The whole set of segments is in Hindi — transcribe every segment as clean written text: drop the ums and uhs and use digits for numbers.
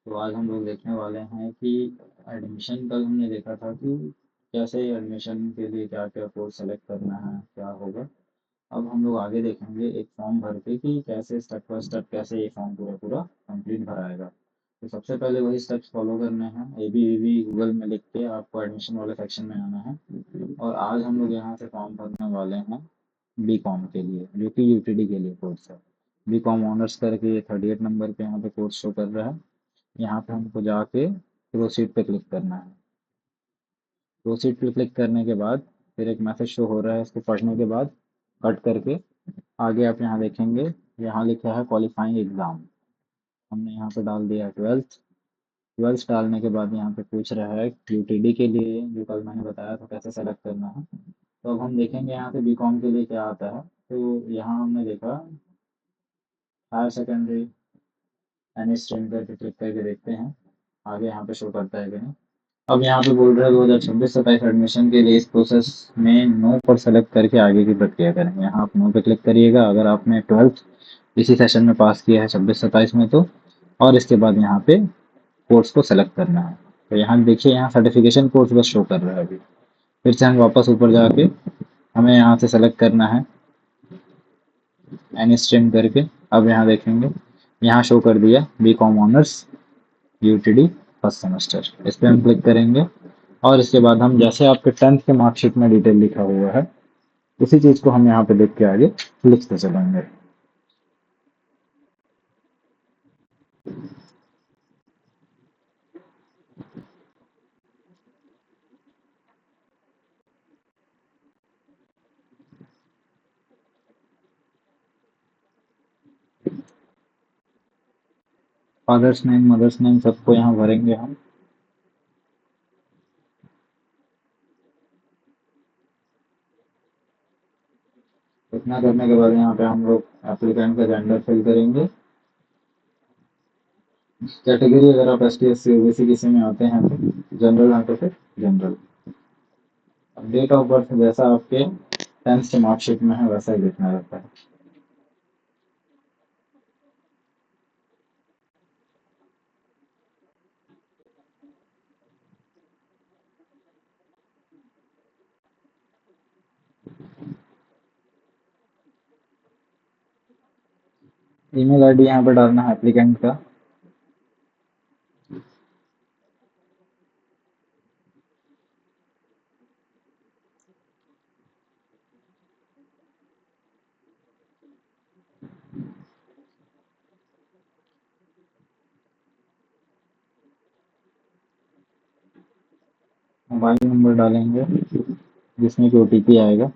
तो आज हम लोग देखने वाले हैं कि एडमिशन कल हमने देखा था कि कैसे एडमिशन के लिए क्या क्या कोर्स सेलेक्ट करना है क्या होगा। अब हम लोग आगे देखेंगे एक फॉर्म भर के कि कैसे स्टेप बाय स्टेप कैसे ये फॉर्म पूरा पूरा कंप्लीट भराएगा। तो सबसे पहले वही स्टेप्स फॉलो करने हैं। A B V B Google में लिख के आपको एडमिशन वाले सेक्शन में आना है। और आज हम लोग यहाँ से फॉर्म भरने वाले हैं बी कॉम के लिए, जो कि यूटीडी के लिए कोर्स है। बी कॉम ऑनर्स करके ये 38 नंबर पे यहाँ पे कोर्स शो कर रहा है। यहाँ पे हमको जाके प्रोसीड पे क्लिक करना है। प्रोसीड पे क्लिक करने के बाद फिर एक मैसेज शो हो रहा है, इसको पढ़ने के बाद कट करके आगे आप यहाँ देखेंगे, यहाँ लिखा है क्वालिफाइंग एग्जाम। हमने यहाँ पे डाल दिया 12th। 12th डालने के बाद यहाँ पे पूछ रहा है यूटीडी के लिए, जो कल मैंने बताया था कैसे सेलेक्ट करना है। तो अब हम देखेंगे यहाँ पे बी कॉम के लिए क्या आता है। तो यहाँ हमने देखा हायर सेकेंडरी एनी स्ट्रीम करके क्लिक करके देखते हैं आगे यहाँ पे शो करता है कि नहीं। अब यहाँ पे बोल रहा है 2026-27 एडमिशन के लिए इस प्रोसेस में नो पर सेलेक्ट करके आगे की प्रक्रिया करेंगे। यहाँ आप नो पे क्लिक करिएगा अगर आपने 12th इसी सेशन में पास किया है 26-27 में तो। और इसके बाद यहाँ पे कोर्स को सेलेक्ट करना है। तो यहाँ देखिए, यहाँ सर्टिफिकेशन कोर्स बस शो कर रहा है अभी। फिर से हम वापस ऊपर जाके हमें यहाँ से सेलेक्ट करना है एनी स्ट्रीम करके। अब यहाँ देखेंगे, यहाँ शो कर दिया B com honours UTD first semester. इस पर हम क्लिक करेंगे और इसके बाद हम जैसे आपके 10th के मार्कशीट में डिटेल लिखा हुआ है उसी चीज़ को हम यहाँ पे देख के आगे लिखते चलेंगे। फादर्स नेम मदर्स नेम सबको यहाँ भरेंगे हम। इतना करने के बाद यहाँ पे हम लोग एप्लीकेंट का जेंडर फिल करेंगे। कैटेगरी अगर आप S T S C OBC किसी में आते हैं तो जनरल है तो फिर जनरल। डेट ऑफ बर्थ जैसा आपके 10th के मार्कशीट में है वैसा ही लिखना रहता है। ईमेल आईडी यहाँ पे डालना है एप्लीकेंट का। मोबाइल नंबर डालेंगे जिसमें कि ओटीपी आएगा।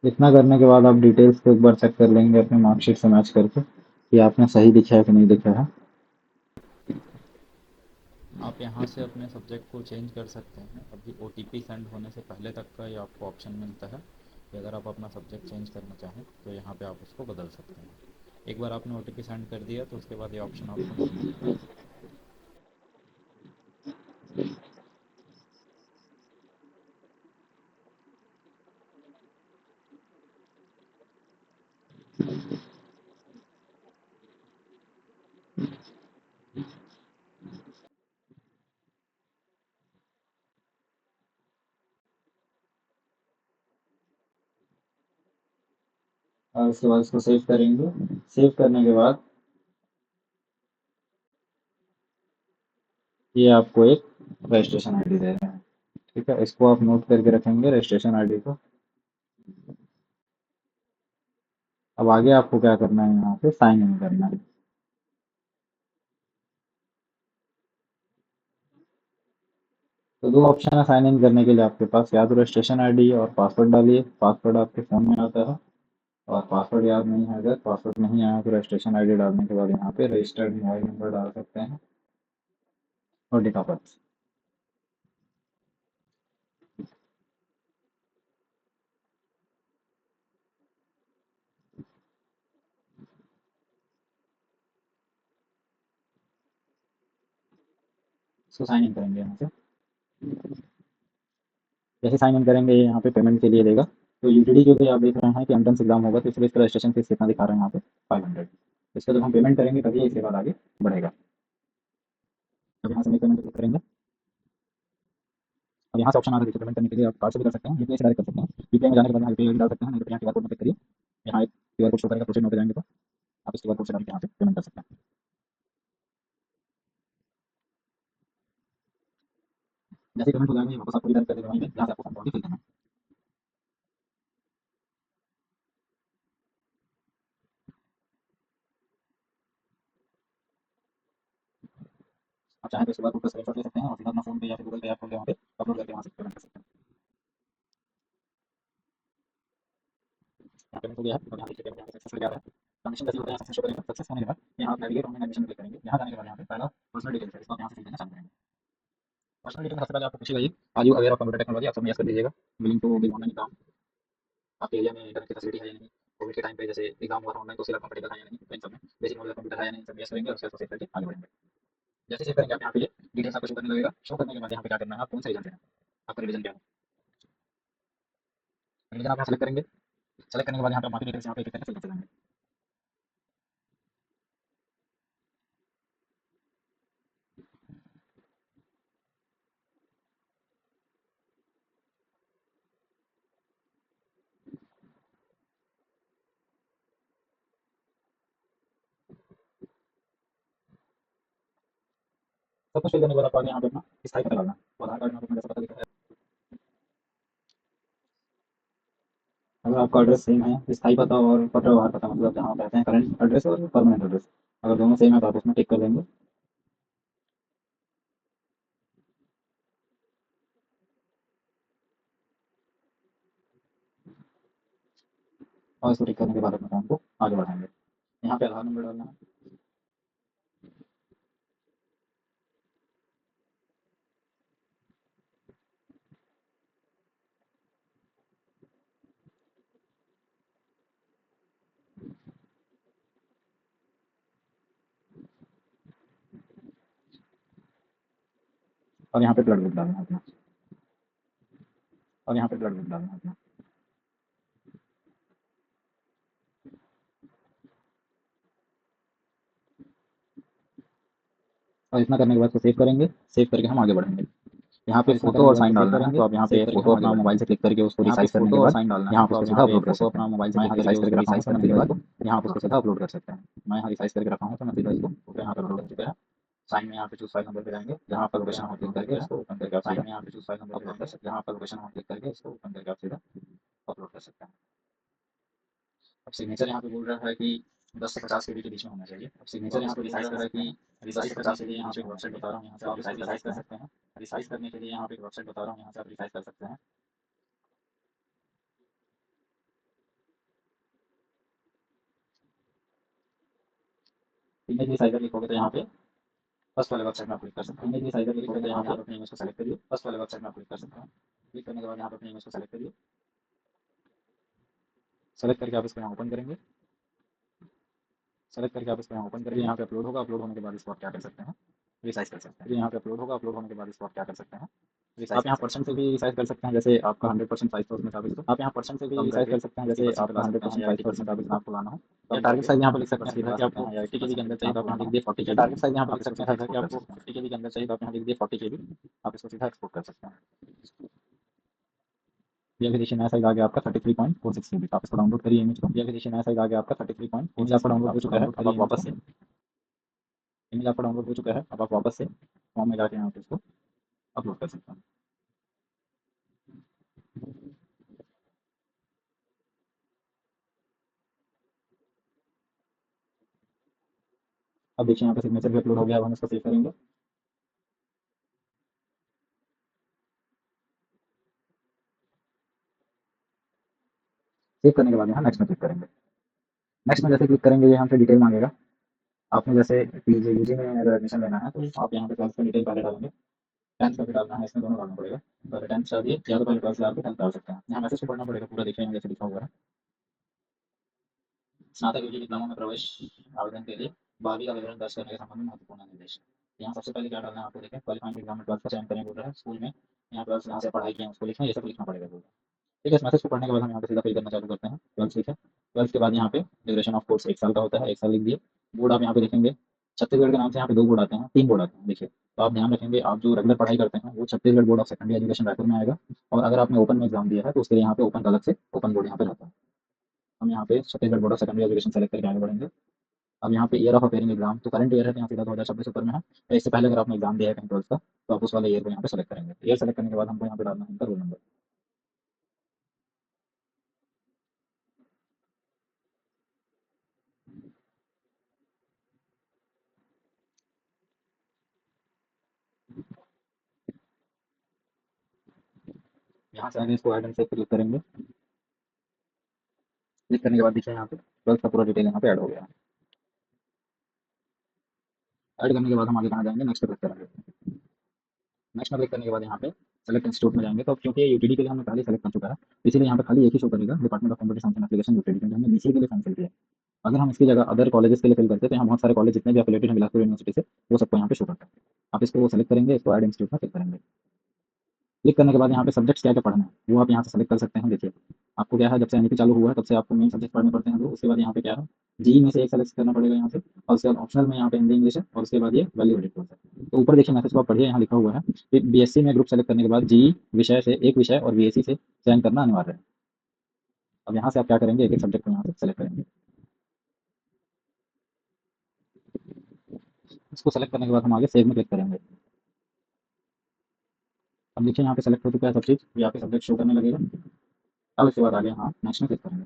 इतना करने के बाद आप डिटेल्स को एक बार चेक कर लेंगे अपने मार्कशीट से मैच करके कि आपने सही लिखा है कि नहीं लिखा है। आप यहाँ से अपने सब्जेक्ट को चेंज कर सकते हैं। अभी ओटीपी सेंड होने से पहले तक का ये आपको ऑप्शन मिलता है कि अगर आप अपना सब्जेक्ट चेंज करना चाहें तो यहाँ पे आप उसको बदल सकते हैं। एक बार आपने ओटीपी सेंड कर दिया तो उसके बाद ये ऑप्शन आपको नहीं मिलेगा। और उसके बाद इसको सेव करेंगे। सेव करने के बाद ये आपको एक रजिस्ट्रेशन आईडी दे रहे हैं। ठीक है, इसको आप नोट करके रखेंगे रजिस्ट्रेशन आईडी को। अब आगे आपको क्या करना है, यहाँ पे साइन इन करना है। तो दो ऑप्शन है साइन इन करने के लिए आपके पास, या तो रजिस्ट्रेशन आईडी और पासवर्ड डालिए। पासवर्ड आपके फ़ोन में आता है। और पासवर्ड याद नहीं है, अगर पासवर्ड नहीं आया तो रजिस्ट्रेशन आईडी डालने के बाद यहाँ पे रजिस्टर्ड मोबाइल नंबर डाल सकते हैं और डेट ऑफ बर्थ। इसको साइन इन करेंगे यहाँ से। जैसे साइन इन करेंगे ये यहाँ पे पेमेंट के लिए देगा। तो यूटीडी के ऊपर आप देख रहे हैं कि एंट्रेंस एग्जाम होगा, तो इसलिए इसका रजिस्ट्रेशन फीस कितना दिखा रहे हैं यहाँ पे 500। इसका जब हम पेमेंट करेंगे तभी इसके बाद आगे बढ़ेगा। अब यहाँ से मेक पेमेंट क्लिक करेंगे। अब यहाँ से ऑप्शन आ रहा है देखिए, पेमेंट करने के लिए आप कार्ड से भी कर सकते हैं, यूपीआई से डायरेक्ट कर सकते हैं। यूपीआई में जाने के बाद यहाँ यूपीआई डाल सकते हैं, नहीं तो यहाँ क्यूआर कोड में क्लिक करिए। यहाँ एक क्यूआर कोड शो करेगा, प्रोसीड में होते जाएंगे तो आप इस क्यूआर कोड से डाल के यहाँ पे पेमेंट कर सकते हैं। जैसे पेमेंट हो जाएगा ये वापस आपको रिटर्न कर देगा वहीं पे जहाँ से आपको फॉर्म फिल करना है। आप चाहें तो इस क्यूआर कोड का स्क्रीनशॉट ले सकते हैं और सीधा अपना फोन पे या फिर गूगल पे ऐप खोल के वहाँ पे अपलोड करके वहाँ से पेमेंट कर सकते हैं। यहाँ पेमेंट हो गया है और यहाँ देखिए पेमेंट यहाँ पे सक्सेस हो गया है। कंडीशन जैसे होता है सक्सेस शो करेगा, सक्सेस होने के बाद यहाँ आप नेविगेट ऑनलाइन एडमिशन क्लिक करेंगे। यहाँ जाने के बाद यहाँ पे पहला पर्सनल डिटेल्स है, इसको आप यहाँ से फिल करना चालू करेंगे। पर्सनल डिटेल सबसे पहले आपको पूछेगा ये, are you aware of computer technology, आप सब यस कर दीजिएगा। Willing to bill online exam, आपके एरिया में इंटरनेट की फैसिलिटी है या नहीं, कोविड के टाइम पे जैसे एग्जाम हुआ था ऑनलाइन तो उससे कंफर्टेबल है या नहीं, तो इन सब में बेसिक नॉलेज कंप्यूटर है या नहीं, सब यस करेंगे और उसके बाद प्रोसेस करके आगे बढ़ेंगे। जैसे सेव करेंगे आप यहाँ पे ये डिटेल्स आपको शो करने लगेगा। शो करने के बाद यहाँ पे क्या करना है, आप कौन सा रीजन देना है, आपका रिलीजन क्या है। रिलीजन आप यहाँ सेलेक्ट करेंगे। सेलेक्ट करने के बाद यहाँ पे बाकी डिटेल्स यहाँ पे फिल करते जाएंगे। सब कुछ फिल करने के बाद आपको आगे यहाँ पे अपना स्थायी पता डालना है। आधार कार्ड में आपको जैसा पता लिखा है, अगर आपका एड्रेस सेम है, स्थायी पता और पत्र व्यवहार पता, मतलब जहाँ आप रहते हैं करंट एड्रेस और परमानेंट एड्रेस, अगर दोनों सेम है तो आप उसमें टिक कर देंगे और इसको टिक करने के बाद अपने फॉर्म को आगे बढ़ाएंगे। यहाँ पे आधार नंबर डालना है और यहाँ पे ब्लड ग्रुप डालना है अपना, और यहाँ पे ब्लड ग्रुप डालना है अपना। और इतना करने के बाद इसको सेव करेंगे। सेव करके हम आगे बढ़ेंगे। यहाँ पे फोटो और साइन डालना है, तो आप यहाँ पे फोटो अपना मोबाइल से क्लिक करके उसको रिसाइज करने के बाद साइन डालना है, यहाँ पे सीधा अपलोड कर सकते हैं। मोबाइल से मैं यहाँ रिसाइज करके रखा हूँ तो मैं सीधा इसको यहाँ पे उसको सीधा अपलोड कर सकते हैं। मैं यहाँ रिसाइज करके रखा हूँ तो मैं सीधा इसको यहाँ पे अपलोड कर चुका है। साइन में यहाँ पे चूज फाइल नंबर पे जाएंगे, जहाँ पर लोकेशन हम क्लिक करके इसको ओपन करके आप साइन में यहाँ पे चूज फाइल नंबर पे जाएंगे, जहाँ पर लोकेशन हम क्लिक करके इसको ओपन करके आप सीधा अपलोड कर सकते हैं। अब सिग्नेचर यहाँ पे बोल रहा है कि 10 से 50 केबी के बीच में होना चाहिए। अब सिग्नेचर यहाँ पे रिसाइज कर रहा है कि रिसाइज से 50 के लिए यहाँ पे वेबसाइट बता रहा हूँ, यहाँ से आप रिसाइज कर सकते हैं। रिसाइज करने के लिए यहाँ पे वेबसाइट बता रहा हूँ, यहाँ से आप रिसाइज कर सकते हैं। इमेज रिसाइजर लिखोगे तो यहाँ पे फर्स्ट वाले वेबसाइट में आप क्लिक कर सकते हैं। इमेज रिसाइजर लिखोगे तो यहाँ पे आप अपनी इमेज को सेलेक्ट करिए, फर्स्ट वाले वेबसाइट में आप क्लिक कर सकते हैं। क्लिक करने के बाद यहाँ पे अपनी इमेज को सेलेक्ट करिए। सेलेक्ट करके आप इसको यहाँ ओपन करेंगे। सेलेक्ट करके आप इसको यहाँ ओपन करिए। यहाँ पे अपलोड होगा, अपलोड होने के बाद इसको आप क्या कर सकते हैं, रिसाइज कर सकते हैं। यहाँ पे अपलोड होगा, अपलोड होने के बाद इसको आप क्या कर सकते हैं, आप यहाँ परसेंट से भी रिसाइज कर सकते हैं। जैसे आपका 100% साइज था उसमें मुताबिक, तो आप यहाँ परसेंट से भी रिसाइज कर सकते हैं। जैसे आपका 100% साइज था उसमें मुताबिक आपको लाना हो तो टारगेट साइज यहाँ पे लिख सकते हैं सीधा कि आपको 50 केबी के अंदर चाहिए तो आप यहाँ लिख दिए 40 केबी। टारगेट साइज यहाँ पे लिख सकते हैं सीधा कि आपको 50 केबी के अंदर चाहिए तो आप यहाँ लिख दिए 40 केबी। आप इसको सीधा एक्सपोर्ट कर सकते हैं। ये भी देखिए नया साइज आ गया आपका 33.46 केबी। आप इसको डाउनलोड करिए इमेज को। ये भी देखिए नया साइज आ गया आपका 33.46। इमेज आपका डाउनलोड हो चुका है, अब आप वापस से इमेज आपका डाउनलोड हो चुका है, अब आप वापस से फॉर्म में जाके यहाँ पे इसको अपलोड कर सकते हैं। अब देखिए यहाँ पे सिग्नेचर भी अपलोड हो गया, अब हम इसको सेव करेंगे। सेव करने के बाद यहाँ नेक्स्ट में क्लिक करेंगे। नेक्स्ट में जैसे क्लिक करेंगे ये हमसे डिटेल मांगेगा। आपने जैसे पीजी यूजी में अगर एडमिशन लेना है तो आप यहाँ पे 12th का डिटेल पहले डालेंगे। 10th का भी डालना है, इसमें दोनों डालना पड़ेगा। पहले 10th डालिए या तो पहले 12th डाल के 10th डाल सकते हैं। यहाँ मैसेज को पढ़ना पड़ेगा पूरा, देखिए यहाँ जैसे लिखा हुआ है स्नातक यूजी डिप्लोमा में प्रवेश आवेदन के लिए 12वीं का विवरण दर्ज करने के संबंध में महत्वपूर्ण निर्देश। यहाँ सबसे पहले क्या डालना है आपको, देखें क्वालिफाइंग एग्जाम में 12th का चयन करें बोल रहा है। स्कूल में यहाँ ट्वेल्थ जहाँ से पढ़ाई की है उसको लिखना, ये सब लिखना पड़ेगा बोर्ड। ठीक है, इस मैसेज को पढ़ने के बाद हम यहाँ पे सीधा फिल करना चालू करते हैं। ट्वेल्थ लिखे, ट्वेल्थ के बाद यहाँ पे ड्यूरेशन ऑफ कोर्स 1 साल का होता है, 1 साल लिख दिए। बोर्ड आप यहाँ पे लिखेंगे, छत्तीसगढ़ के नाम से यहाँ पे 2 बोर्ड आते हैं, 3 बोर्ड आते हैं देखिए। तो आप ध्यान रखेंगे, आप जो रेगुलर पढ़ाई करते हैं वो Chhattisgarh board of secondary education Raipur में आएगा। और अगर आपने ओपन में एग्जाम दिया है तो उसके लिए यहाँ पे ओपन का अलग से ओपन बोर्ड यहाँ पे रहता है। हम यहाँ पे Chhattisgarh board of secondary education select करके आगे बढ़ेंगे। अब यहाँ पे ईयर ऑफ अपेयरिंग एग्जाम, तो करंट ईयर है तो यहाँ सीधा 2026 ऊपर में है। तो इससे पहले अगर आपने एग्जाम दिया है कहीं ट्वेल्थ का तो आप उस वाले ईयर को यहाँ पे सेलेक्ट करेंगे। ईयर सेलेक्ट करने के बाद हमको यहाँ पे डालना है इनका रोल नंबर। यहाँ से आगे इसको ऐड एंड सेव पे क्लिक करेंगे। क्लिक करने के बाद देखिए यहाँ पे ट्वेल्थ का पूरा डिटेल यहाँ पे ऐड हो गया है। ऐड करने के बाद हम आगे कहाँ जाएंगे, नेक्स्ट पे क्लिक करेंगे। नेक्स्ट में क्लिक करने के बाद यहाँ पे सेलेक्ट इंस्टीट्यूट में जाएंगे। तो अब क्योंकि ये यूटीडी के लिए हमने पहले सेलेक्ट कर चुका है, इसीलिए यहाँ पे खाली एक ही शो करेगा, department of computer science and application UTD, क्योंकि हमने बीसीए के लिए फॉर्म फिल किया है। अगर हम इसकी जगह अदर कॉलेजेस के लिए फिल करते हैं तो यहाँ बहुत सारे कॉलेज जितने भी एफिलेटेड हैं बिलासपुर यूनिवर्सिटी से, वो सबको यहाँ पे शो करता है। आप इसको सेलेक्ट करेंगे, इसको ऐड इंस्टीट्यूट में क्लिक करेंगे। क्लिक करने के बाद यहाँ पे सब्जेक्ट्स क्या क्या पढ़ना है वो आप यहाँ से सेलेक्ट कर सकते हैं। देखिए आपको क्या है, जब से एनईपी चालू हुआ है तब से आपको मेन सब्जेक्ट पढ़ने पड़ते हैं दो। उसके बाद यहाँ पे क्या है, जी में से एक सेलेक्ट करना पड़ेगा यहाँ से, और उसके बाद ऑप्शनल में यहाँ पे हिंदी इंग्लिश है, और उसके बाद ये वैल्यू एडिट कोर्स है। तो ऊपर देखिए मैसेज को आप पढ़िए, यहाँ लिखा हुआ है कि बीएससी में ग्रुप सेलेक्ट करने के बाद जी विषय से एक विषय और बीएससी से चयन करना अनिवार्य है। अब यहाँ से आप क्या करेंगे, एक एक सब्जेक्ट को यहाँ से सेलेक्ट करेंगे। इसको सेलेक्ट करने के बाद हम आगे सेव में क्लिक करेंगे। अब देखिए यहाँ पे सेलेक्ट हो चुका है सब चीज़, ये आपके सब्जेक्ट शो करने लगेगा। अब इसके बाद आगे हाँ नेक्स्ट में क्लिक करेंगे।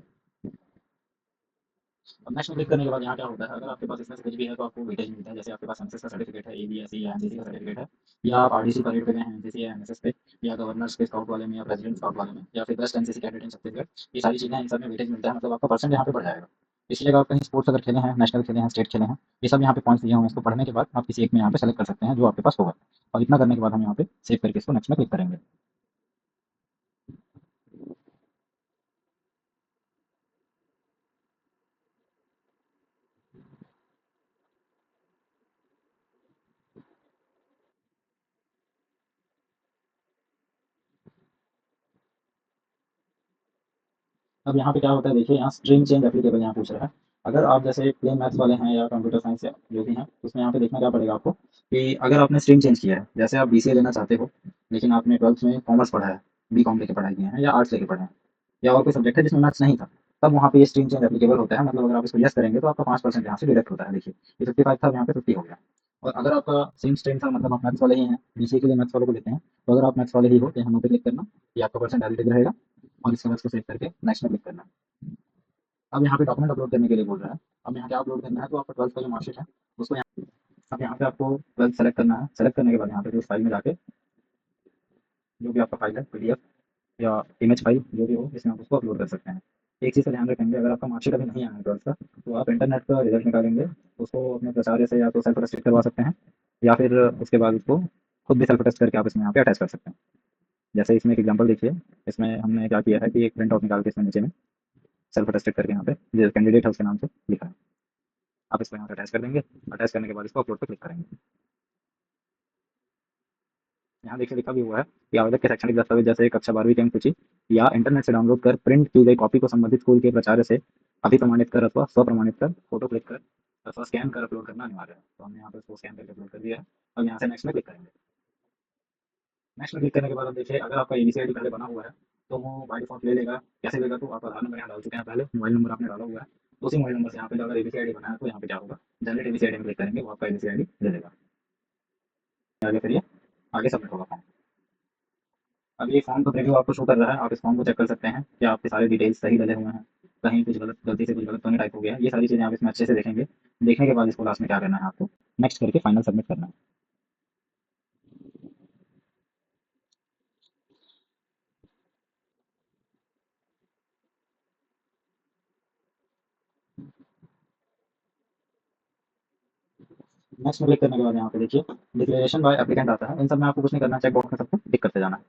अब नेक्स्ट में क्लिक करने के बाद यहाँ क्या होता है, अगर आपके पास इसमें से कुछ भी है तो आपको वेटेज मिलता है। जैसे आपके पास एमएसएस का सर्टिफिकेट है, एबीएससी या एनसीसी का सर्टिफिकेट है, या आप आरडीसी परेड पे गए हैं एनसीसी या एनएसएस पे, या गवर्नर्स के स्काउट वाले में, या प्रेसिडेंट स्काउट वाले में, या फिर बेस्ट एनसीसी कैडेट इन छत्तीसगढ़, ये सारी चीज़ें इन सब में वेटेज मिलता है, मतलब आपका परसेंट यहाँ पे बढ़ जाएगा। इसी जगह आप कहीं स्पोर्ट्स अगर खेले हैं, नेशनल खेले हैं, स्टेट खेले हैं, ये सब यहाँ पे पॉइंट्स दिए हुए हैं। इसको पढ़ने के बाद आप किसी एक में यहाँ पे सेलेक्ट कर सकते हैं जो आपके पास होगा। और इतना करने के बाद हम यहाँ पे सेव करके इसको नेक्स्ट में क्लिक करेंगे। अब यहाँ पे क्या होता है देखिए, यहाँ स्ट्रीम चेंज एप्लीकेबल यहाँ पूछ रहा है। अगर आप जैसे प्लेन मैथ्स वाले हैं या कंप्यूटर साइंस या जो भी हैं, उसमें यहाँ पे देखना क्या पड़ेगा आपको कि अगर आपने स्ट्रीम चेंज किया है, जैसे आप बीसीए लेना चाहते हो लेकिन आपने ट्वेल्थ में कॉमर्स पढ़ा है, बी कॉम लेके पढ़ाई किए हैं, या आर्ट्स लेके पढ़े हैं, या और कोई सब्जेक्ट है जिसमें मैथ्स नहीं था, तब वहाँ पे ये स्ट्रीम चेंज एप्लीकेबल होता है। मतलब अगर आप इसको यस करेंगे तो आपका 5% यहाँ से डिडक्ट होता है। देखिए ये 55 था, यहाँ पे 50 हो गया। और अगर आपका सेम स्ट्रीम था, मतलब आप मैथ्स वाले ही हैं, बीसीए के लिए मैथ्स वालों को लेते हैं, तो अगर आप मैथ्स वाले ही हो तो यहाँ पे क्लिक करना, ये आपका परसेंट एडिटेड रहेगा, और इसके बाद इसको सेव करके नेक्स्ट में क्लिक करना। अब यहाँ पे डॉक्यूमेंट अपलोड करने के लिए बोल रहा है। अब यहाँ क्या अपलोड करना है, तो आपका ट्वेल्थ का जो मार्कशीट है उसको यहाँ, अब यहाँ पे आपको ट्वेल्थ सेलेक्ट करना है। सेलेक्ट करने के बाद यहाँ पे जो फाइल में जाके जो भी आपका फाइल है, पीडीएफ या इमेज फाइल जो भी हो, इसमें आप उसको अपलोड कर सकते हैं। एक चीज़ का ध्यान रखेंगे, अगर आपका मार्कशीट अभी नहीं आया है ट्वेल्थ का, तो आप इंटरनेट पर रिजल्ट निकालेंगे, उसको अपने प्राचार्य से या तो सेल्फ अटेस्ट करवा सकते हैं, या फिर उसके बाद उसको खुद भी सेल्फ अटेस्ट करके आप इसमें यहाँ पे अटैच कर सकते हैं। जैसे इसमें एक एग्जांपल देखिए, इसमें हमने क्या किया है कि एक प्रिंट आउट निकाल के इसमें नीचे में सेल्फ अटेस्टेड करके यहाँ पे जो कैंडिडेट है उसके नाम से लिखा है, आप इसको यहाँ पे अटैच कर देंगे। अटैच करने के बाद इसको अपलोड पे क्लिक करेंगे। यहाँ देखिए लिखा भी हुआ है कि आवेदक के शैक्षणिक दस्तावेज जैसे कक्षा 12वीं की अंक सूची या इंटरनेट से डाउनलोड कर प्रिंट की गई कॉपी को संबंधित स्कूल के प्राचार्य से अभिप्रमाणित कर अथवा स्वप्रमाणित कर फोटो क्लिक कर अथवा स्कैन कर अपलोड करना अनिवार्य है। तो हमने यहाँ पे इसको स्कैन करके अपलोड कर दिया है। अब यहाँ से नेक्स्ट में क्लिक करेंगे। नेक्स्ट में क्लिक करने के बाद अब देखिए, अगर आपका एबीसी आईडी पहले बना हुआ है तो वो बाय डिफॉल्ट ले लेगा। कैसे लेगा, तो आप आधार नंबर यहाँ डाल चुके हैं, पहले मोबाइल नंबर आपने डाला हुआ है, तो उसी मोबाइल नंबर से यहाँ पे अगर एबीसी आईडी बना है तो यहाँ पे क्या होगा, जनरेट एबीसी आईडी में क्लिक करेंगे, वो आपका एबीसी आईडी दे देगा। आगे करिए, आगे सबमिट होगा फॉर्म। अब ये फॉर्म का प्रीव्यू आपको शो कर रहा है, आप इस फॉर्म को चेक कर सकते हैं कि आपके सारे डिटेल्स सही डले हुए हैं, कहीं कुछ गलत, गलती से कुछ गलत तो नहीं टाइप हो गया है। ये सारी चीज़ें आप इसमें अच्छे से देखेंगे। देखने के बाद इसको लास्ट में क्या करना है, आपको नेक्स्ट करके फाइनल सबमिट करना है। नेक्स्ट में क्लिक करने के बाद यहाँ पे देखिए डिक्लेरेशन बाय एप्लीकेंट आता है। इन सब में आपको कुछ नहीं करना, चेक बॉक्स में सबको टिक करते जाना है।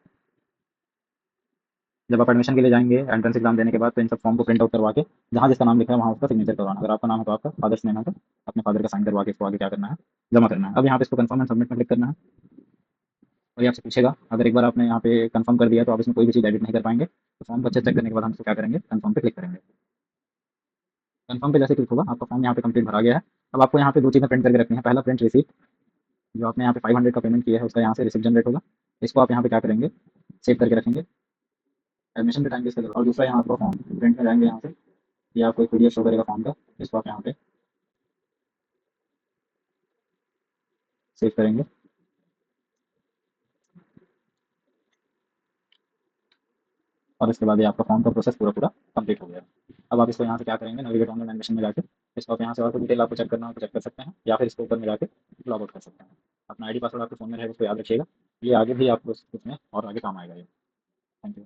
जब आप एडमिशन के लिए जाएंगे एंट्रेंस एग्जाम देने के बाद, तो इन सब फॉर्म को प्रिंट आउट करवा के जहाँ जिसका नाम लिखा है वहाँ उसका सिग्नेचर करवाना। अगर आपका नाम है तो आपका, फादर्स नेम है तो अपने फादर का साइन करवा के इसको आगे क्या करना है, जमा करना है। अब यहाँ पे इसको कंफर्म एंड सबमिट में क्लिक करना है। और ये आपसे पूछेगा, अगर एक बार आपने यहाँ पे कंफर्म कर दिया तो आप इसमें कोई भी चीज़ एडिट नहीं कर पाएंगे। तो फॉर्म को अच्छे से चेक करने के बाद हम इसको क्या करेंगे, कंफर्म पे क्लिक करेंगे। कंफर्म पे जैसे क्लिक होगा आपका फॉर्म यहाँ पे कंप्लीट भरा गया है। अब आपको यहाँ पे दो चीज़ें प्रिंट करके रखनी है। पहला प्रिंट रिसीप्ट, जो आपने यहाँ पे 500 का पेमेंट किया है उसका यहाँ से रिसिप्ट जनरेट होगा। इसको आप यहाँ पे क्या करेंगे, सेव करके रखेंगे एडमिशन के टाइम पे इसका। और दूसरा यहाँ आपका फॉर्म प्रिंट में जाएंगे यहाँ से, ये आपको एक पीडीएफ शो करेगा फॉर्म का, इसको आप यहाँ पे सेव करेंगे। और इसके बाद ये आपका फॉर्म का प्रोसेस पूरा पूरा कंप्लीट हो गया। अब आप इसको यहाँ से क्या करेंगे, नेविगेट ऑनलाइन एडमिशन में जाके इसको आप यहाँ से और कोई डिटेल आपको चेक करना हो तो चेक कर सकते हैं, या फिर इसको ऊपर में जाके लॉग आउट कर सकते हैं। अपना आईडी पासवर्ड आपके फ़ोन में रहेगा, उसको याद रखिएगा। ये आगे भी आपको उसमें और आगे काम आएगा ये। Thank you.